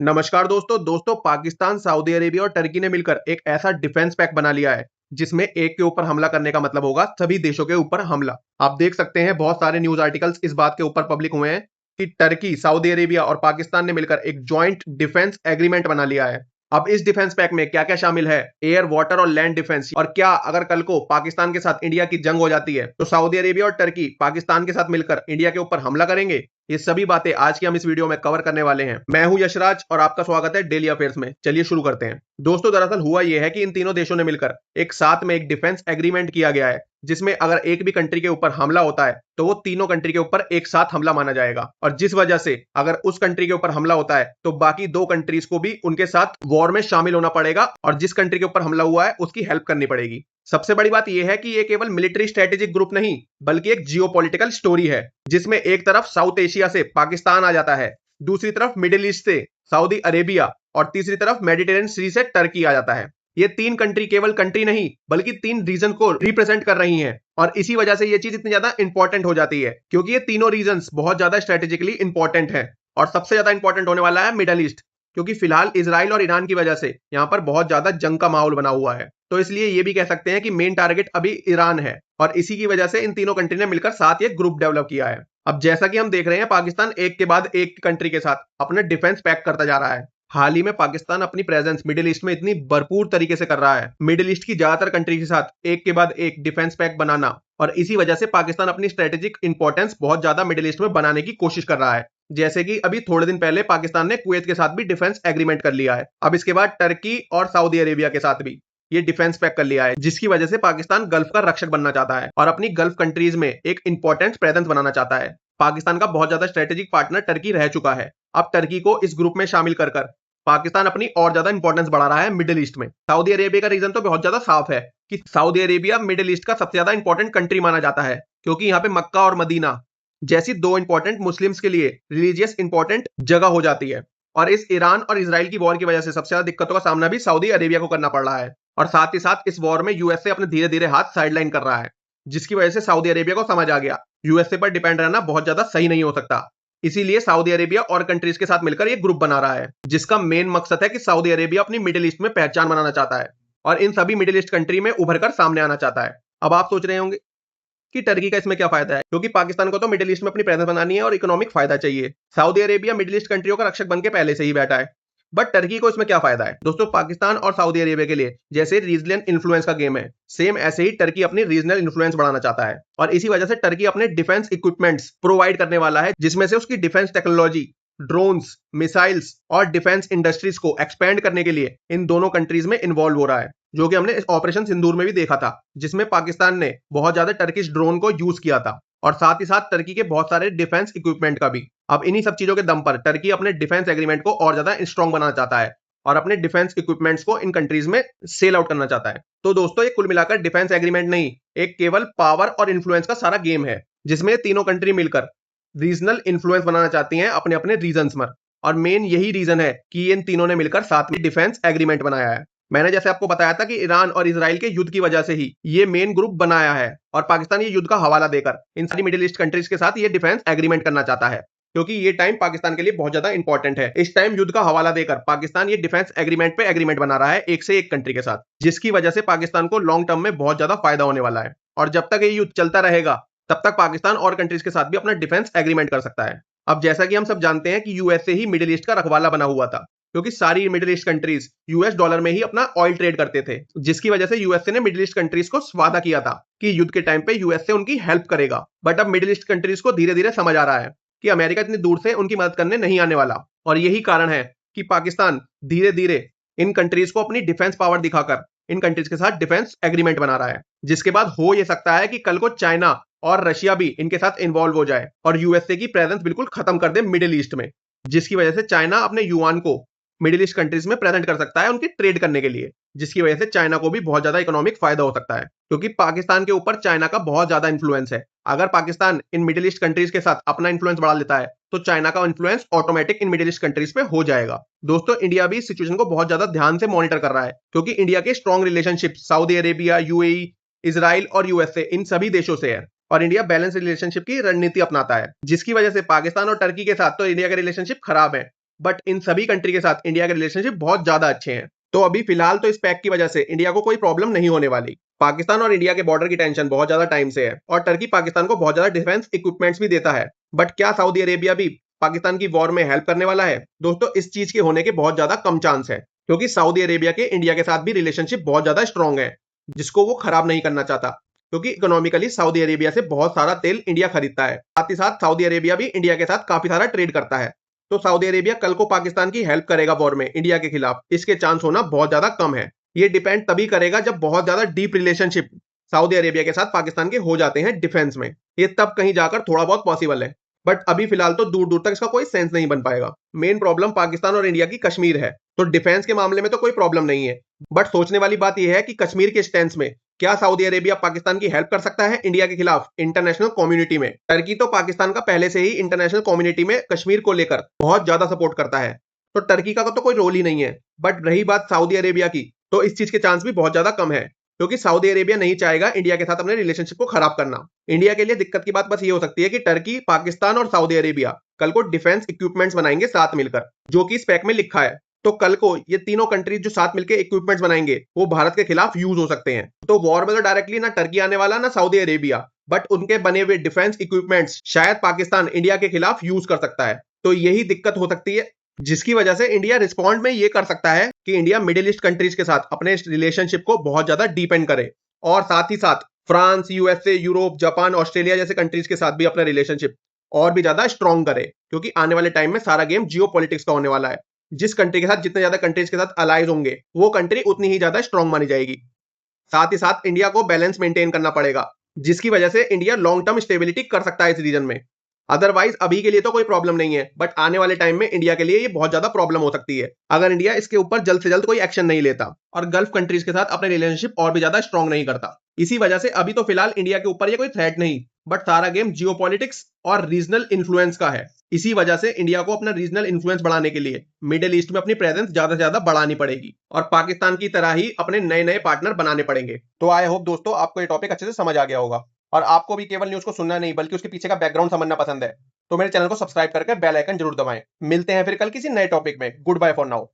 नमस्कार दोस्तों Pakistan, Saudi Arabia और टर्की ने मिलकर एक ऐसा डिफेंस पैक्ट बना लिया है जिसमें एक के ऊपर हमला करने का मतलब होगा सभी देशों के ऊपर हमला। आप देख सकते हैं बहुत सारे न्यूज आर्टिकल्स इस बात के ऊपर पब्लिक हुए हैं कि टर्की, सऊदी अरेबिया और पाकिस्तान ने मिलकर एक जॉइंट डिफेंस एग्रीमेंट बना लिया है। अब इस डिफेंस पैक्ट में क्या क्या शामिल है, एयर, वाटर और लैंड डिफेंस, और क्या अगर कल को पाकिस्तान के साथ इंडिया की जंग हो जाती है तो सऊदी अरेबिया और टर्की पाकिस्तान के साथ मिलकर इंडिया के ऊपर हमला करेंगे। ये सभी बातें आज की हम इस वीडियो में कवर करने वाले हैं। मैं हूं यशराज और आपका स्वागत है डेली अफेयर्स में। चलिए शुरू करते हैं। दोस्तों, दरअसल हुआ यह है कि इन तीनों देशों ने मिलकर एक साथ में एक डिफेंस एग्रीमेंट किया गया है जिसमें अगर एक भी कंट्री के ऊपर हमला होता है तो वो तीनों कंट्री के ऊपर एक साथ हमला माना जाएगा, और जिस वजह से अगर उस कंट्री के ऊपर हमला होता है तो बाकी दो कंट्रीज को भी उनके साथ वॉर में शामिल होना पड़ेगा और जिस कंट्री के ऊपर हमला हुआ है उसकी हेल्प करनी पड़ेगी। सबसे बड़ी बात यह है कि ये केवल मिलिट्री स्ट्रेटेजिक ग्रुप नहीं बल्कि एक जियोपॉलिटिकल स्टोरी है जिसमें एक तरफ साउथ एशिया से पाकिस्तान आ जाता है, दूसरी तरफ मिडिल ईस्ट से सऊदी अरेबिया और तीसरी तरफ मेडिटेरियन सी से टर्की आ जाता है। ये तीन कंट्री केवल कंट्री नहीं बल्कि तीन रीजन को रिप्रेजेंट कर रही हैं और इसी वजह से ये चीज इतनी ज्यादा इंपॉर्टेंट हो जाती है क्योंकि ये तीनों रीजन बहुत ज्यादा स्ट्रेटेजिकली इंपॉर्टेंट है। और सबसे ज्यादा इंपॉर्टेंट होने वाला है मिडिल ईस्ट, क्योंकि फिलहाल इजराइल और ईरान की वजह से यहाँ पर बहुत ज्यादा जंग का माहौल बना हुआ है, तो इसलिए ये भी कह सकते हैं कि मेन टारगेट अभी ईरान है और इसी की वजह से इन तीनों कंट्री ने मिलकर साथ ये ग्रुप डेवलप किया है। अब जैसा कि हम देख रहे हैं पाकिस्तान एक के बाद एक कंट्री के साथ अपने डिफेंस पैक करता जा रहा है। हाल ही में पाकिस्तान अपनी प्रेजेंस मिडिल ईस्ट में इतनी भरपूर तरीके से कर रहा है, मिडिल ईस्ट की ज्यादातर कंट्री के साथ एक के बाद एक डिफेंस पैक बनाना, और इसी वजह से पाकिस्तान अपनी स्ट्रेटेजिक इंपॉर्टेंस बहुत ज्यादा मिडिल ईस्ट में बनाने की कोशिश कर रहा है। जैसे कि अभी थोड़े दिन पहले पाकिस्तान ने कुवैत के साथ भी डिफेंस एग्रीमेंट कर लिया है। अब इसके बाद टर्की और सऊदी अरेबिया के साथ भी ये डिफेंस पैक कर लिया है, जिसकी वजह से पाकिस्तान गल्फ का रक्षक बनना चाहता है और अपनी गल्फ कंट्रीज में एक इंपॉर्टेंट प्रेजेंस बनाना चाहता है। पाकिस्तान का बहुत ज्यादा स्ट्रेटेजिक पार्टनर टर्की रह चुका है। अब टर्की को इस ग्रुप में शामिल कर पाकिस्तान अपनी और ज्यादा इंपॉर्टेंस बढ़ा रहा है मिडिल ईस्ट में। सऊदी अरेबिया का रीजन तो बहुत ज्यादा साफ है कि सऊदी अरेबिया मिडिल ईस्ट का सबसे ज्यादा इंपॉर्टेंट कंट्री माना जाता है क्योंकि यहाँ पे मक्का और मदीना जैसी दो इंपॉर्टेंट मुस्लिम्स के लिए रिलीजियस इंपॉर्टेंट जगह हो जाती है। और इस ईरान और इसराइल की वॉर की वजह से सबसे ज्यादा दिक्कतों का सामना भी सऊदी अरेबिया को करना पड़ रहा है, और साथ ही साथ इस वॉर में यूएसए अपने धीरे धीरे हाथ साइडलाइन कर रहा है, जिसकी वजह से सऊदी अरेबिया को समझ आ गया यूएसए पर डिपेंड रहना बहुत ज्यादा सही नहीं हो सकता। इसीलिए सऊदी अरेबिया और कंट्रीज के साथ मिलकर एक ग्रुप बना रहा है जिसका मेन मकसद है कि सऊदी अरेबिया अपनी मिडिल ईस्ट में पहचान बनाना चाहता है और इन सभी मिडिल ईस्ट कंट्री में उभर कर सामने आना चाहता है। अब आप सोच रहे होंगे कि टर्की का इसमें क्या फायदा है, क्योंकि पाकिस्तान को तो मिडिल ईस्ट में अपनी प्रेजेंस बनानी है और इकोनॉमिक फायदा चाहिए। सऊदी अरेबिया मिडिल ईस्ट कंट्रियों का रक्षक बन के पहले से ही बैठा है, बट टर्की को इसमें क्या फायदा है। दोस्तों, पाकिस्तान और सऊदी अरेबिया के लिए जैसे रीजनल इन्फ्लुएंस का गेम है, सेम ऐसे ही टर्की अपनी रीजनल इन्फ्लुएंस बढ़ाना चाहता है और इसी वजह से टर्की अपने डिफेंस इक्विपमेंट्स प्रोवाइड करने वाला है, जिसमें से उसकी डिफेंस टेक्नोलॉजी, ड्रोन्स, मिसाइल्स और डिफेंस इंडस्ट्रीज को एक्सपेंड करने के लिए इन दोनों कंट्रीज में इन्वॉल्व हो रहा है, जो कि हमने ऑपरेशन सिंदूर में भी देखा था जिसमें पाकिस्तान ने बहुत ज्यादा टर्किश ड्रोन को यूज किया था, और साथ ही साथ टर्की के बहुत सारे डिफेंस इक्विपमेंट का भी। अब इन्हीं सब चीजों के दम पर टर्की अपने डिफेंस एग्रीमेंट को और ज्यादा स्ट्रॉन्ग बनाना चाहता है और अपने डिफेंस इक्विपमेंट्स को इन कंट्रीज में सेल आउट करना चाहता है। तो दोस्तों, ये कुल मिलाकर डिफेंस एग्रीमेंट नहीं, एक केवल पावर और इन्फ्लुएंस का सारा गेम है जिसमें तीनों कंट्री मिलकर रीजनल इन्फ्लुएंस बनाना चाहती हैं अपने अपने रीजन्स में, और मेन यही रीजन है कि इन तीनों ने मिलकर साथ में डिफेंस एग्रीमेंट बनाया है। मैंने जैसे आपको बताया था कि ईरान और इसराइल के युद्ध की वजह से ही ये मेन ग्रुप बनाया है और पाकिस्तान ये युद्ध का हवाला देकर इन सारी मिडिल ईस्ट कंट्रीज के साथ ये डिफेंस एग्रीमेंट करना चाहता है, क्योंकि ये टाइम पाकिस्तान के लिए बहुत ज्यादा इंपॉर्टेंट है। इस टाइम युद्ध का हवाला देकर पाकिस्तान ये डिफेंस एग्रीमेंट पे एग्रीमेंट बना रहा है एक से एक कंट्री के साथ, जिसकी वजह से पाकिस्तान को लॉन्ग टर्म में बहुत ज्यादा फायदा होने वाला है। और जब तक ये युद्ध चलता रहेगा तब तक पाकिस्तान और कंट्रीज के साथ भी अपना डिफेंस एग्रीमेंट कर सकता है। अब जैसा कि हम सब जानते हैं कि यूएसए ही मिडिल ईस्ट का रखवाला बना हुआ था, क्योंकि सारी middle east countries US dollar में ही अपना ऑयल ट्रेड करते थे, जिसकी वजह से यूएसए ने मिडिल ईस्ट कंट्रीज को वादा किया था कि युद्ध के टाइम पे यूएसए उनकी हेल्प करेगा। बट अब मिडिल ईस्ट कंट्रीज को धीरे धीरे समझ आ रहा है कि अमेरिका इतनी दूर से उनकी मदद करने नहीं आने वाला, और यही कारण है कि पाकिस्तान धीरे धीरे इन कंट्रीज को अपनी डिफेंस पावर दिखाकर इन कंट्रीज के साथ डिफेंस एग्रीमेंट बना रहा है, जिसके बाद हो यह सकता है कि कल को चाइना और रशिया भी इनके साथ इन्वॉल्व हो जाए और यूएसए की प्रेजेंस बिल्कुल खत्म कर दे मिडिल ईस्ट में, जिसकी वजह से चाइना अपने युआन को मिडिल ईस्ट कंट्रीज में प्रेजेंट कर सकता है उनके ट्रेड करने के लिए, जिसकी वजह से चाइना को भी बहुत ज्यादा इकोनॉमिक फायदा हो सकता है, क्योंकि पाकिस्तान के ऊपर चाइना का बहुत ज्यादा इन्फ्लुएंस है। अगर Pakistan in middle east countries के साथ अपना इन्फ्लुएंस बढ़ा लेता है तो चाइना का influence automatic in middle east countries पे हो जाएगा। दोस्तों, इंडिया भी इस सिचुएशन को बहुत ज्यादा ध्यान से मॉनिटर कर रहा है, क्योंकि इंडिया के strong relationship Saudi Arabia, UAE, Israel और यूएसए इन सभी देशों से है, और इंडिया बैलेंस रिलेशनशिप की रणनीति अपनाता है, जिसकी वजह से पाकिस्तान और टर्की के साथ तो इंडिया का रिलेशनशिप खराब है, बट इन सभी कंट्री के साथ इंडिया के रिलेशनशिप बहुत ज्यादा अच्छे हैं। तो अभी फिलहाल तो इस पैक की वजह से इंडिया को कोई प्रॉब्लम नहीं होने वाली। पाकिस्तान और इंडिया के बॉर्डर की टेंशन बहुत ज्यादा टाइम से है और टर्की पाकिस्तान को बहुत ज्यादा डिफेंस इक्विपमेंट्स भी देता है। बट क्या सऊदी अरेबिया भी पाकिस्तान की वॉर में हेल्प करने वाला है? दोस्तों, इस चीज के होने के बहुत ज्यादा कम चांस है, क्योंकि सऊदी अरेबिया के इंडिया के साथ भी रिलेशनशिप बहुत ज्यादा स्ट्रांग है, जिसको वो खराब नहीं करना चाहता, क्योंकि इकोनॉमिकली सऊदी अरेबिया से बहुत सारा तेल इंडिया खरीदता है। साथ ही साथ सऊदी अरेबिया भी इंडिया के साथ काफी सारा ट्रेड करता है। तो सऊदी अरेबिया कल को पाकिस्तान की हेल्प करेगा वॉर में इंडिया के खिलाफ, इसके चांस होना बहुत ज्यादा कम है। ये डिपेंड तभी करेगा जब बहुत ज्यादा डीप रिलेशनशिप सऊदी अरेबिया के साथ पाकिस्तान के हो जाते हैं डिफेंस में, ये तब कहीं जाकर थोड़ा बहुत पॉसिबल है। बट अभी फिलहाल तो दूर दूर तक इसका कोई सेंस नहीं बन पाएगा। मेन प्रॉब्लम पाकिस्तान और इंडिया की कश्मीर है, तो डिफेंस के मामले में तो कोई प्रॉब्लम नहीं है। बट सोचने वाली बात यह है कि कश्मीर के स्टैंस में क्या सऊदी अरेबिया पाकिस्तान की हेल्प कर सकता है इंडिया के खिलाफ इंटरनेशनल कम्युनिटी में? टर्की तो पाकिस्तान का पहले से ही इंटरनेशनल कम्युनिटी में कश्मीर को लेकर बहुत ज्यादा सपोर्ट करता है, तो टर्की का तो कोई रोल ही नहीं है। बट रही बात सऊदी अरेबिया की, तो इस चीज के चांस भी बहुत ज्यादा कम है, क्योंकि सऊदी अरेबिया नहीं चाहेगा इंडिया के साथ अपने रिलेशनशिप को खराब करना। इंडिया के लिए दिक्कत की बात बस ये हो सकती है कि टर्की, पाकिस्तान और सऊदी अरेबिया कल को डिफेंस इक्विपमेंट्स बनाएंगे साथ मिलकर, जो कि स्पेक में लिखा है। तो कल को ये तीनों कंट्रीज जो साथ मिलकर इक्विपमेंट्स बनाएंगे वो भारत के खिलाफ यूज हो सकते हैं। तो वॉर में तो डायरेक्टली ना टर्की आने वाला ना सऊदी अरेबिया, बट उनके बने हुए डिफेंस इक्विपमेंट्स शायद पाकिस्तान इंडिया के खिलाफ यूज कर सकता है। तो यही दिक्कत हो सकती है, जिसकी वजह से इंडिया रिस्पॉन्ड में ये कर सकता है कि इंडिया मिडिल ईस्ट कंट्रीज के साथ अपने रिलेशनशिप को बहुत ज्यादा डीपेंड करे, और साथ ही साथ France, USA, Europe, Japan, Australia जैसे कंट्रीज के साथ भी अपना रिलेशनशिप और भी ज्यादा स्ट्रॉन्ग करे, क्योंकि आने वाले टाइम में सारा गेम जियो पॉलिटिक्स का होने वाला है। जिस कंट्री के साथ जितने ज्यादा कंट्रीज के साथ अलाइज होंगे वो कंट्री उतनी ही ज्यादा स्ट्रॉन्ग मानी जाएगी। साथ ही साथ इंडिया को बैलेंस मेंटेन करना पड़ेगा, जिसकी वजह से इंडिया लॉन्ग टर्म स्टेबिलिटी कर सकता है इस रीजन में। अदरवाइज अभी के लिए तो कोई प्रॉब्लम नहीं है, बट आने वाले टाइम में इंडिया के लिए ये बहुत ज्यादा प्रॉब्लम हो सकती है अगर इंडिया इसके ऊपर जल्द से जल्द कोई एक्शन नहीं लेता और गल्फ कंट्रीज के साथ अपने रिलेशनशिप और भी ज्यादा स्ट्रॉन्ग नहीं करता। इसी वजह से अभी तो फिलहाल इंडिया के ऊपर ये कोई थ्रेट नहीं, बट सारा गेम जियोपॉलिटिक्स और रीजनल इन्फ्लुएंस का है। इसी वजह से इंडिया को अपना रीजनल इन्फ्लुएंस बढ़ाने के लिए मिडिल ईस्ट में अपनी प्रेजेंस ज्यादा से ज्यादा बढ़ानी पड़ेगी और पाकिस्तान की तरह ही अपने नए नए पार्टनर बनाने पड़ेंगे। तो आई होप दोस्तों आपको ये टॉपिक अच्छे से समझ आ गया होगा, और आपको भी केवल न्यूज को सुनना नहीं बल्कि उसके पीछे का बैकग्राउंड समझना पसंद है, तो मेरे चैनल को सब्सक्राइब करके बेल आइकन जरूर दबाएं। मिलते हैं फिर कल किसी नए टॉपिक में। Goodbye for now.